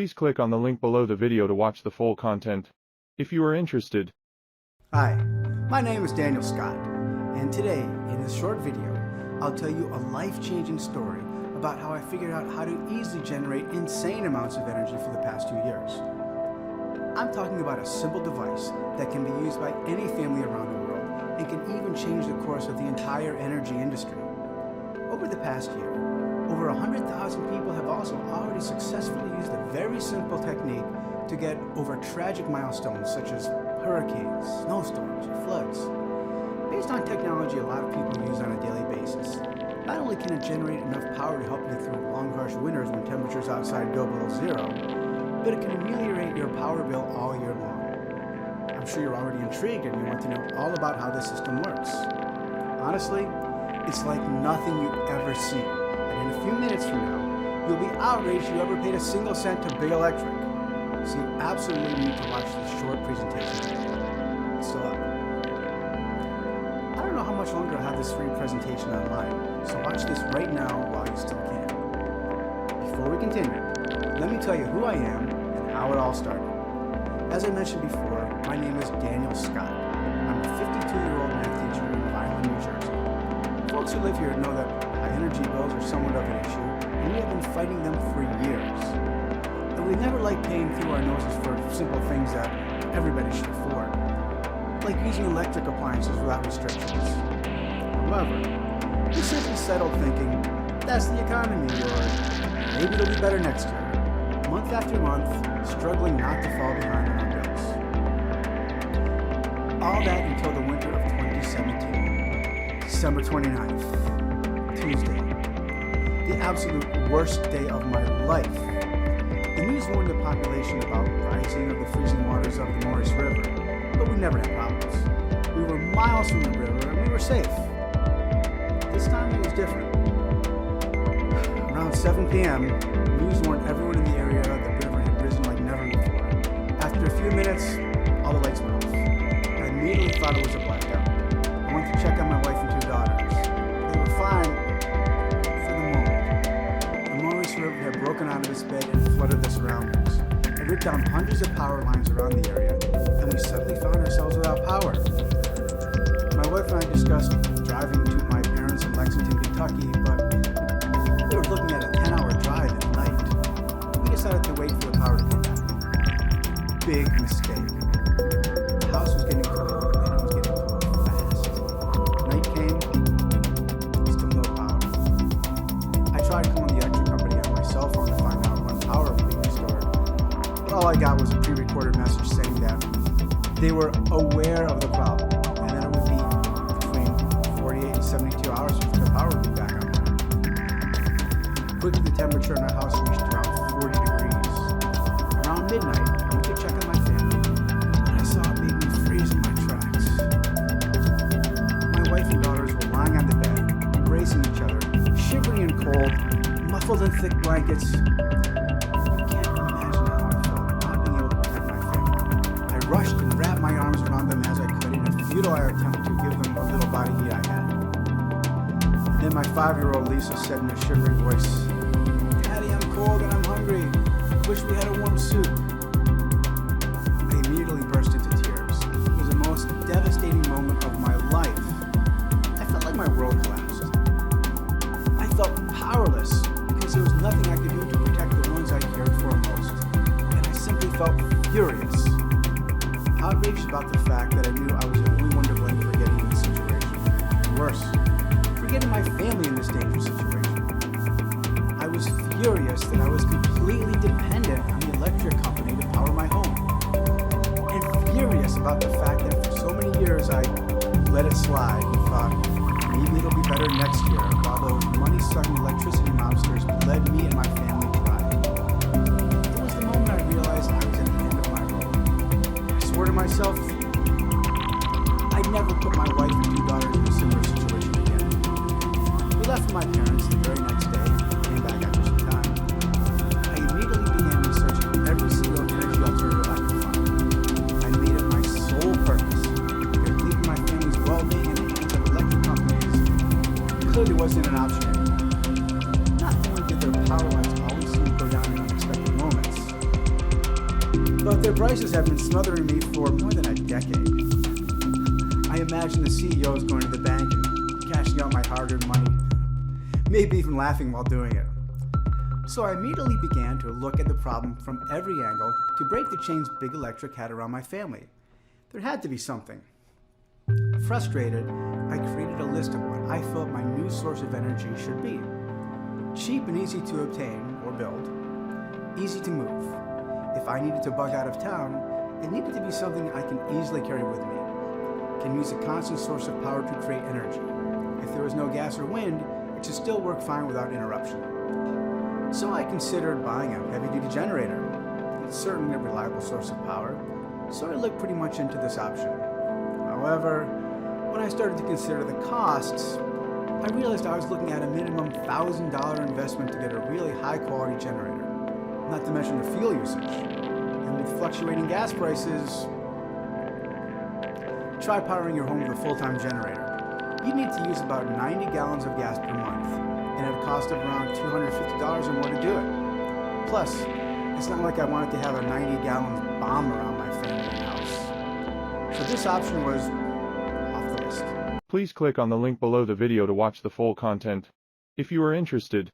Please click on the link below the video to watch the full content, if you are interested. Hi, my name is Daniel Scott, and today, in this short video, I'll tell you a life-changing story about how I figured out how to easily generate insane amounts of energy for the past 2 years. I'm talking about a simple device that can be used by any family around the world and can even change the course of the entire energy industry. Over the past year, over 100,000 people have also already successfully used a very simple technique to get over tragic milestones such as hurricanes, snowstorms, or floods. Based on technology a lot of people use on a daily basis, not only can it generate enough power to help you through long harsh winters when temperatures outside go below zero, but it can ameliorate your power bill all year long. I'm sure you're already intrigued and you want to know all about how this system works. Honestly, it's like nothing you've ever seen, and in a few minutes from now, you'll be outraged you ever paid a single cent to Big Electric. So you absolutely need to watch this short presentation. It's still up. I don't know how much longer I'll have this free presentation online, so watch this right now while you still can. Before we continue, let me tell you who I am and how it all started. As I mentioned before, my name is Daniel Scott. I'm a 52-year-old math teacher in Vineland, New Jersey. Folks who live here know that high energy bills are somewhat of an issue, and we have been fighting them for years. And we never like paying through our noses for simple things that everybody should afford, like using electric appliances without restrictions. However, we simply settled thinking, that's the economy, or maybe it'll be better next year. Month after month, struggling not to fall behind on our bills. All that until the winter of 2017. December 29th, Tuesday. The absolute worst day of my life. The news warned the population about rising of the freezing waters of the Morris River, but we never had problems. We were miles from the river and we were safe. This time it was different. Around 7 p.m., news warned everyone in the area that the river had risen like never before. After a few minutes, all the lights went off. I immediately thought it was a blackout. I went to check on my wife and 2 daughters. They were fine for the moment. The Morris River had broken out of its bed and flooded the surroundings. It ripped down hundreds of power lines around the area, and we suddenly found ourselves without power. My wife and I discussed driving to my parents in Lexington, Kentucky, but we were looking at a 10-hour drive at night. We decided to wait for the power to come back. Big mistake. The house was getting cold, and it was getting cold fast. Night came, still no power. I tried calling the electric company on my cell phone to find out when power would be restored, but all I got was a pre-recorded message saying that they were aware of the problem, and that it would be between 48 and 72 hours before the power would be back on. Quickly, the temperature in our house reached around 40 degrees. Around midnight, I went to check on my family, and I saw it made me freeze in my tracks. My wife and daughters were lying on the bed, embracing each other, shivering and cold, muffled in thick blankets. I can't imagine how I felt not being able to protect my family. I rushed and wrapped my arms around them as I could in a futile attempt to give them a little body heat I had. And then my 5-year-old Lisa said in a shivering voice, "Daddy, I'm cold and I'm hungry. Wish we had a warm soup." I immediately burst into tears. It was the most devastating moment of my life. I felt like my world collapsed. I felt powerless because there was nothing I could do to protect the ones I cared for most. And I simply felt furious. Outraged about the fact that I knew I was the only one to blame for getting in this situation. And worse, for getting my family in this dangerous situation. I was furious that I was completely dependent on the electric company to power my home. And furious about the fact that for so many years I let it slide and thought, maybe it'll be better next year, while those money-sucking electricity mobsters led me and my family dry. It was the moment I realized I was at the end of my rope. I swore to myself, I'd never put my wife and 2 daughters in a similar situation again. We left for my parents the very next day and came back after some time. I immediately began researching every single energy alternative I could find. I made it my sole purpose because leaving my family's well-being in the hands of electric companies clearly wasn't an option anymore. Not only did their power lines always seem to go down in unexpected moments, their prices have been smothering me for more than a decade. I imagine the CEOs going to the bank and cashing out my hard-earned money, maybe even laughing while doing it. So I immediately began to look at the problem from every angle to break the chains Big Electric had around my family. There had to be something. Frustrated, I created a list of what I felt my new source of energy should be. Cheap and easy to obtain or build. Easy to move. If I needed to bug out of town, it needed to be something I can easily carry with me. Can use a constant source of power to create energy. If there was no gas or wind, it should still work fine without interruption. So I considered buying a heavy-duty generator. It's certainly a reliable source of power, so I looked pretty much into this option. However, when I started to consider the costs, I realized I was looking at a minimum $1,000 investment to get a really high-quality generator, not to mention the fuel usage. And with fluctuating gas prices, try powering your home with a full-time generator. You need to use about 90 gallons of gas per month, and at a cost of around $250 or more to do it. Plus, it's not like I wanted to have a 90-gallon bomb around my family house. So this option was off the list. Please click on the link below the video to watch the full content. If you are interested,